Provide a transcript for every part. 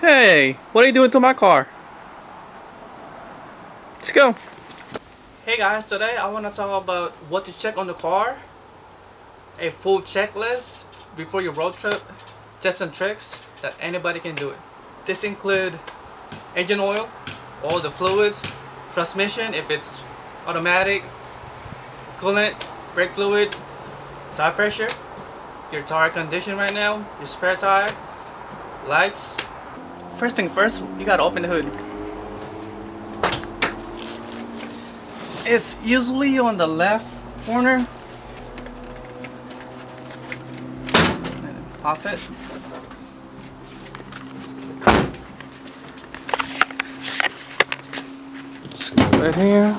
Hey, what are you doing to my car? Let's go. Hey guys, today I want to talk about what to check on the car. A full checklist before your road trip. Tips and tricks that anybody can do it. This include engine oil, all the fluids, transmission if it's automatic, coolant, brake fluid, tire pressure, your tire condition right now, your spare tire, lights. First thing first, you gotta open the hood. It's usually on the left corner. And pop it. Just go right here.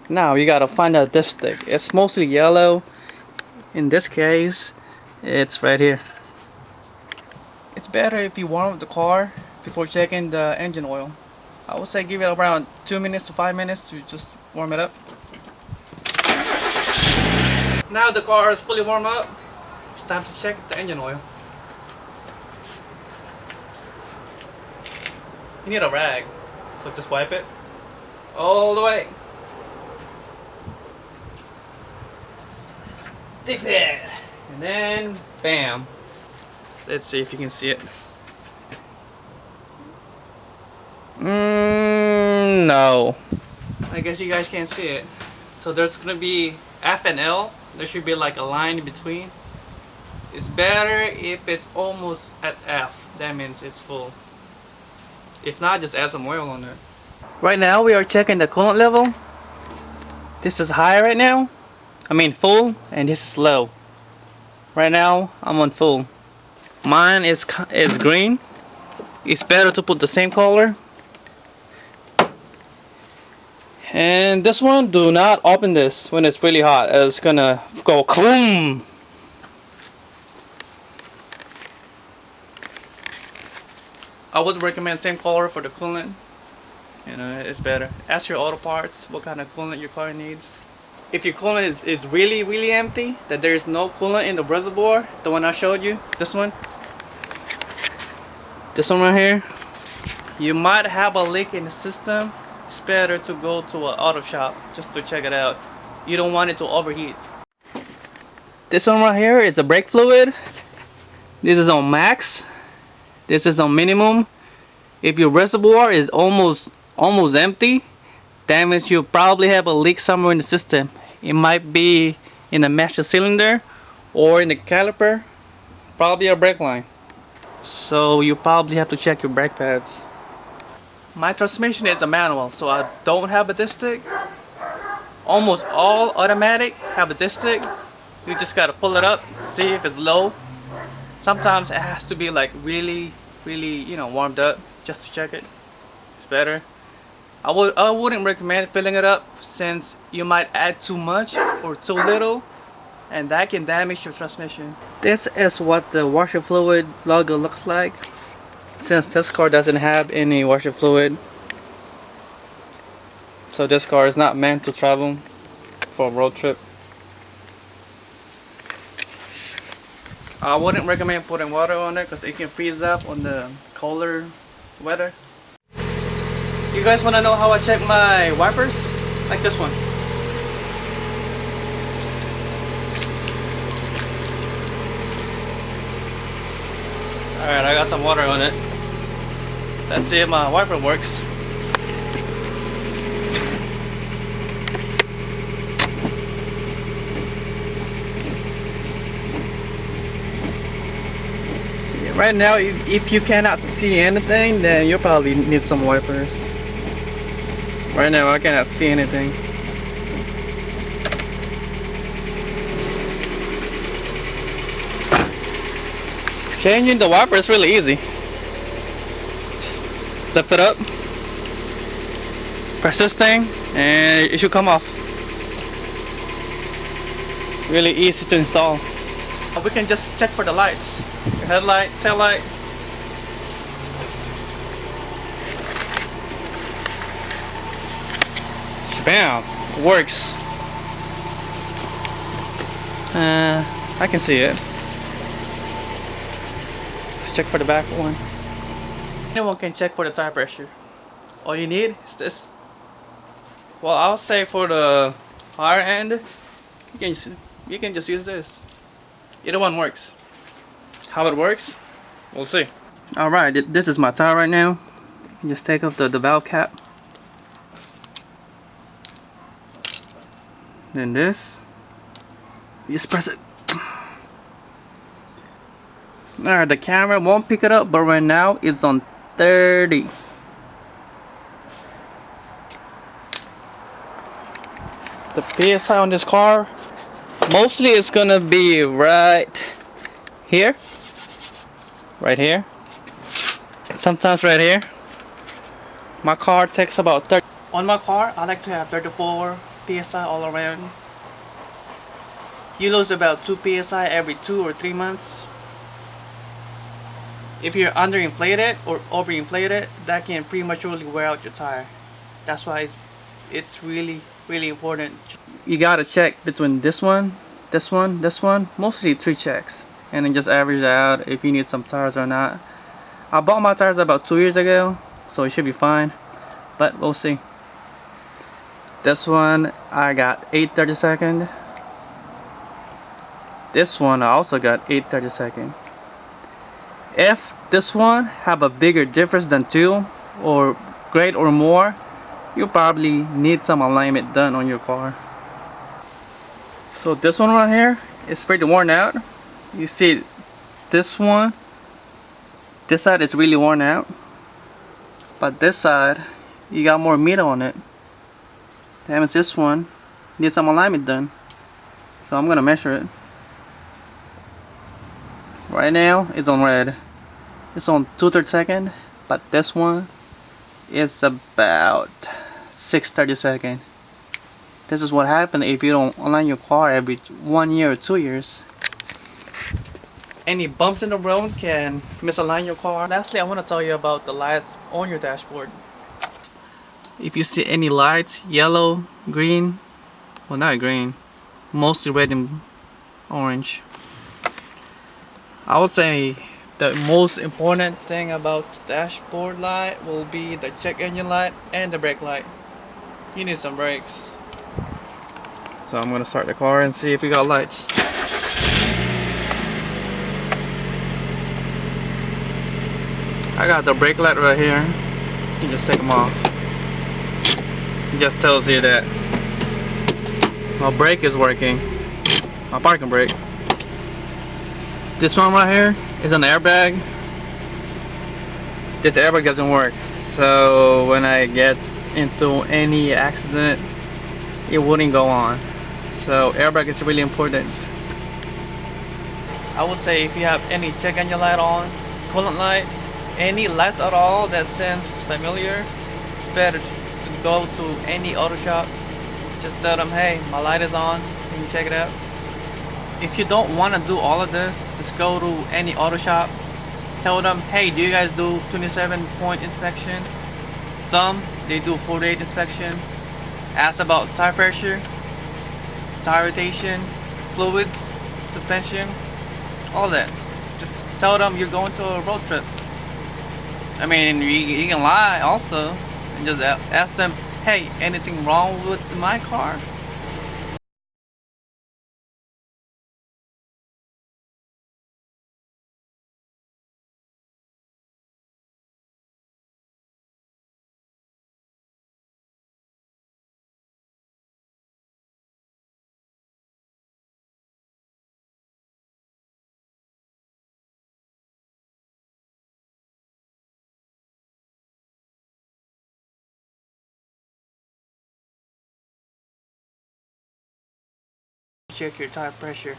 Now you gotta find out dipstick. It's mostly yellow. In this case, it's right here. It's better if you warm up the car before checking the engine oil. I would say give it around 2 minutes to 5 minutes to just warm it up. Now the car is fully warmed up, it's time to check the engine oil. You need a rag, so just wipe it all the way. Dig that, and then bam. Let's see if you can see it. No. I guess you guys can't see it. So there's gonna be F and L. There should be like a line in between. It's better if it's almost at F. That means it's full. If not, just add some oil on it. Right now we are checking the coolant level. This is high right now. I mean full, and this is low. Right now I'm on full. Mine is green. It's better to put the same color. And this one, do not open this when it's really hot. It's gonna go boom. I would recommend same color for the coolant. You know, it's better. Ask your auto parts what kind of coolant your car needs. If your coolant is really empty, that there is no coolant in the reservoir, the one I showed you, this one right here, you might have a leak in the system. It's better to go to an auto shop just to check it out. You don't want it to overheat. This one right here is a brake fluid. This is on max. This is on minimum. If your reservoir is almost empty, that means you probably have a leak somewhere in the system. It might be in the master cylinder or in the caliper, probably a brake line. So you probably have to check your brake pads. My transmission is a manual, so I don't have a dipstick. Almost all automatic have a dipstick. You just gotta pull it up, see if it's low. Sometimes it has to be like really warmed up just to check it. It's better. I wouldn't recommend filling it up since you might add too much or too little, and that can damage your transmission. This is what the washer fluid logo looks like. Since this car doesn't have any washer fluid, so this car is not meant to travel for a road trip. I wouldn't recommend putting water on it because it can freeze up on the colder weather. You guys want to know how I check my wipers? Like this one. Alright, I got some water on it. Let's see if my wiper works. Yeah, right now, if you cannot see anything, then you probably need some wipers. Right now, I cannot see anything. Changing the wiper is really easy. Just lift it up, press this thing, and it should come off. Really easy to install. We can just check for the lights. Your headlight, tail light. Bam! Works. I can see it. Let's check for the back one. Anyone can check for the tire pressure. All you need is this. Well, I'll say for the higher end, you can just use this. Either one works. How it works, we'll see. Alright, this is my tire right now. Just take off the valve cap. Then this. You just press it. Alright, the camera won't pick it up, but right now it's on 30. The PSI on this car, mostly it's gonna be right here. Right here. Sometimes right here. My car takes about 30. On my car, I like to have 34 PSI all around. You lose about 2 PSI every 2 or 3 months. If you're underinflated or overinflated, that can prematurely wear out your tire. That's why it's really important. You gotta check between this one, mostly 3 checks, and then just average out if you need some tires or not. I bought my tires about 2 years ago, so it should be fine, but we'll see. This one I got 8/32. This one I also got 8/32. If this one have a bigger difference than 2 or grade or more, you probably need some alignment done on your car. So this one right here is pretty worn out. You see this one, this side is really worn out, but this side you got more meat on it. That means this one needs some alignment done. So I'm gonna measure it. Right now it's on red. It's on 2/32, but this one is about 6/32. This is what happens if you don't align your car every 1 year or 2 years. Any bumps in the road can misalign your car. Lastly, I want to tell you about the lights on your dashboard. If you see any lights, yellow, green, well, not green, mostly red and orange, I would say the most important thing about the dashboard light will be the check engine light and the brake light. You need some brakes. So I'm gonna start the car and see if we got lights. I got the brake light right here. You just take them off. It just tells you that my brake is working. My parking brake. This one right here is an airbag. This airbag doesn't work, so when I get into any accident, it wouldn't go on. So airbag is really important. I would say if you have any check engine light on, coolant light, any lights at all that seems familiar, it's better to go to any auto shop. Just tell them, hey, my light is on, can you check it out? If you don't want to do all of this, just go to any auto shop. Tell them, hey, do you guys do 27-point inspection? Some, they do 48 inspection. Ask about tire pressure, tire rotation, fluids, suspension, all that. Just tell them you're going to a road trip. I mean, you can lie also, and just ask them, hey, anything wrong with my car? Check your tire pressure.